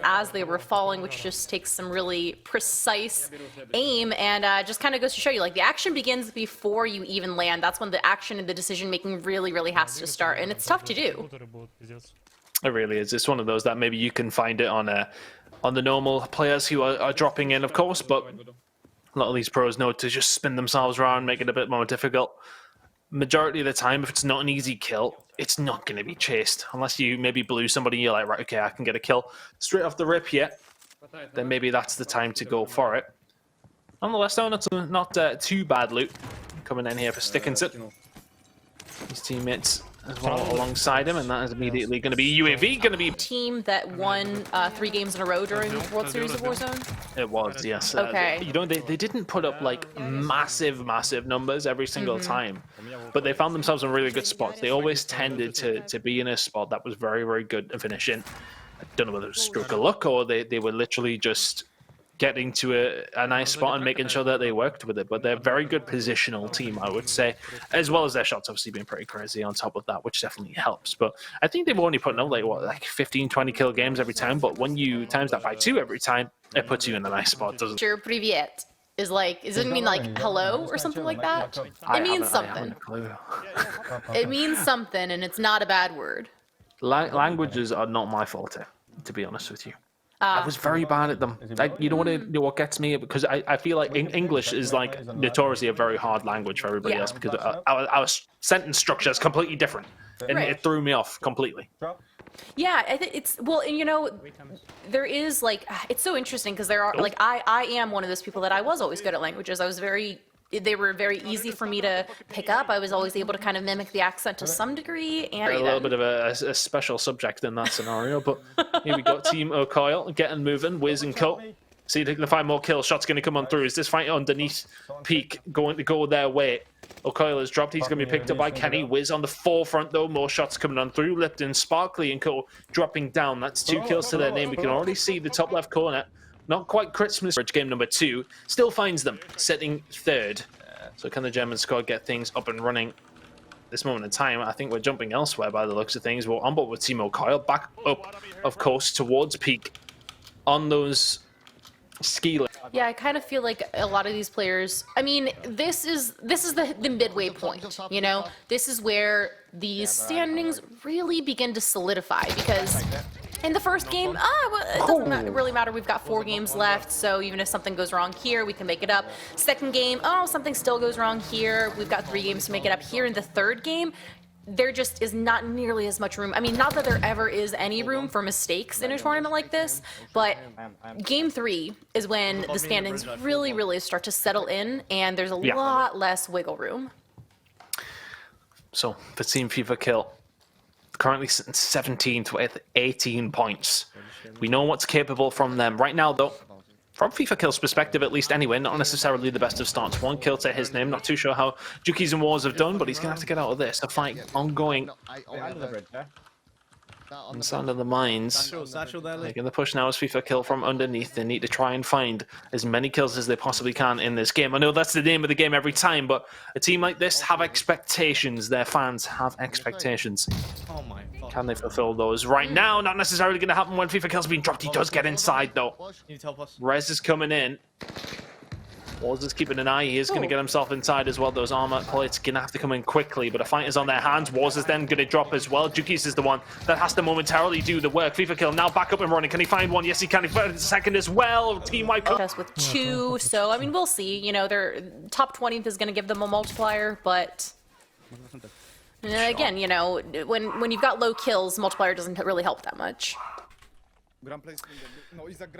as they were falling, which just takes some really precise aim, and just kind of goes to show you, like, the action begins before you even land. That's when the action and the decision making really, really has to start, and it's tough to do. It really is. It's one of those that maybe you can find it on the normal players who are dropping in, of course, but a lot of these pros know to just spin themselves around, make it a bit more difficult. Majority of the time, if it's not an easy kill, it's not going to be chased. Unless you maybe blue somebody, you're like, right, okay, I can get a kill straight off the rip here. Then maybe that's the time to go for it. Nonetheless, though, not too bad loot coming in here for Stickinson. His teammates as well alongside him, and that is immediately going to be UAV, going to be... Team that won 3 games in a row during the World Series of Warzone? It was, yes. Okay. You know, they didn't put up, like, massive numbers every single time, but they found themselves in really good spots. They always tended to be in a spot that was very, very good at finishing. I don't know whether it was a stroke of luck or they were literally just getting to a nice spot and making sure that they worked with it. But they're a very good positional team, I would say, as well as their shots obviously being pretty crazy on top of that, which definitely helps. But I think they've only put up like 15, 20 kill games every time. But when you times that by 2 every time, it puts you in a nice spot, doesn't it? Sure, привет is like, does it mean like hello or something like that? It means something. It means something, and it's not a bad word. Languages are not my forte, to be honest with you. I was very bad at them. You know what gets me? Because I feel like English is like notoriously a very hard language for everybody else because our sentence structure is completely different. And it threw me off completely. Yeah, I think it's, well, and you know, there is like, it's so interesting because there are, like, I am one of those people that I was always good at languages. They were very easy for me to pick up. I was always able to kind of mimic the accent to some degree. And a little bit of a special subject in that scenario, but here we got Team O'Coil getting moving, Wiz and Co. See if they can find more kills. Shot's going to come on through. Is this fight underneath Peak going to go their way? O'Coil has dropped. He's going to be picked up by Kenny. Wiz on the forefront, though. More shots coming on through. Lipton, Sparkly, and Co. dropping down. That's 2 kills to their name. We can already see the top left corner. Not quite Christmas. Game number 2 still finds them sitting 3rd. So can the German squad get things up and running this moment in time? I think we're jumping elsewhere by the looks of things. We're on board with Team O'Coil. Back up, of course, towards Peak on those ski lifts. yeah, I kind of feel like a lot of these players, I mean, this is the midway point, you know? This is where these standings really begin to solidify because in the first game, it doesn't really matter. We've got 4 games left, so even if something goes wrong here, we can make it up. Second game, something still goes wrong here. We've got 3 games to make it up. Here in the third game, there just is not nearly as much room. I mean, not that there ever is any room for mistakes in a tournament like this, but game 3 is when the standings really, really start to settle in, and there's a lot less wiggle room. So, for Team FIFA Kill, currently sitting 17th with 18 points. We know what's capable from them. Right now, though, from FIFA Kill's perspective, at least anyway, not necessarily the best of starts. 1 kill to his name. Not too sure how Jukies and Wars have done, but he's going to have to get out of this. A fight ongoing. Inside of the mines. Making the push now as FIFA Kill from underneath. They need to try and find as many kills as they possibly can in this game. I know that's the name of the game every time, but a team like this have expectations. Their fans have expectations. Can they fulfill those right now? Not necessarily going to happen when FIFA Kill's been dropped. He does get inside, though. Rez is coming in. Wars is keeping an eye. He is going to get himself inside as well. Those armor plates going to have to come in quickly, but a fight is on their hands. Wars is then going to drop as well. Jukies is the one that has to momentarily do the work. FIFA Kill now back up and running. Can he find one? Yes, he can. He found a second as well. Team-wide contest with 2, so I mean, we'll see. You know, their top 20th is going to give them a multiplier, but again, you know, when you've got low kills, multiplier doesn't really help that much.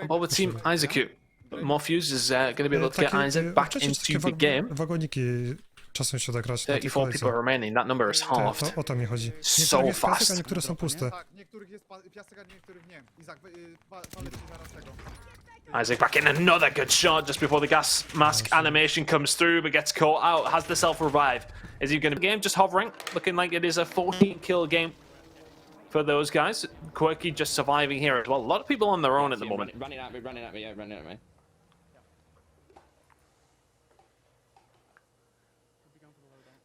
Well, with Team Isaac, Morpheus is going to be able to get Isaac back into the game. 34 people remaining, that number is halved. So fast. Isaac back in, another good shot just before the gas mask animation comes through, but gets caught out, has the self-revive. Is he going to game just hovering, looking like it is a 14-kill game for those guys. Quirky just surviving here as well. A lot of people on their own at the moment. Running at me.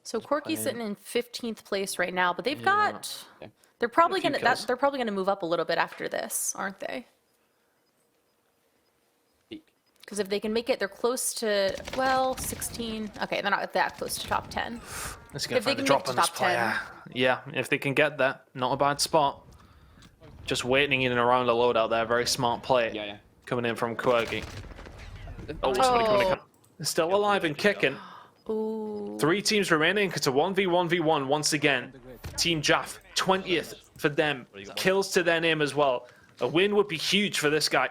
So Quirky's sitting in 15th place right now, but they've got, they're probably gonna move up a little bit after this, aren't they? Because if they can make it, they're close to, well, 16. Okay, they're not that close to top 10. Let's get If they the can drop make it on to this top 10. player. Yeah, if they can get that, not a bad spot. Just waiting in and around the loadout there. Very smart play. Yeah. Coming in from Quirky. Oh, somebody coming in. Still alive and kicking. Ooh. 3 teams remaining. It's a 1v1v1 once again. Team Jaff, 20th for them. Kills to their name as well. A win would be huge for this guy.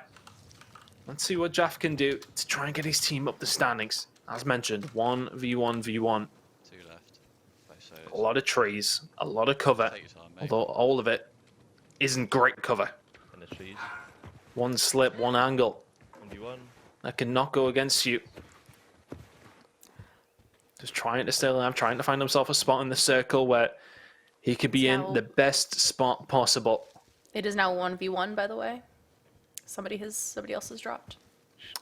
Let's see what Jaff can do to try and get his team up the standings. As mentioned, 1v1v1. 2 left. Both sides. A lot of trees, a lot of cover. Take your time, mate. Although all of it isn't great cover. In the trees. One slip, one angle. 1v1. That can not go against you. Just trying to stay alive, trying to find himself a spot in the circle where he could be in the best spot possible. It is now 1v1, by the way. Somebody else has dropped.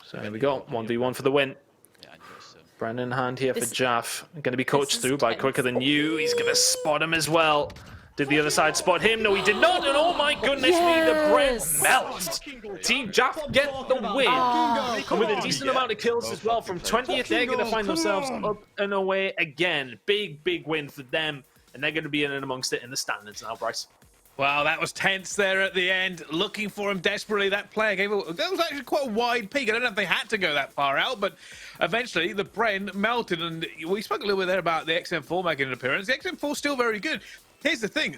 So here we go, 1v1 for the win. Yeah, and yours, Brennan hand here for This- Jaff. Going to be coached is through by tense. Quicker Than You. He's going to spot him as well. Did the other side spot him? No, he did not. And oh my goodness me, the Bren Yes. melts. Team Jaff get the win. And with a decent amount of kills as well. From 20th, they're going to find themselves up and away again. Big, big win for them. And they're going to be in and amongst it in the standards now, Bryce. Well, that was tense there at the end. Looking for him desperately. That player gave that was actually quite a wide peak. I don't know if they had to go that far out, but eventually the Bren melted. And we spoke a little bit there about the XM4 making an appearance. The XM4 is still very good. Here's the thing,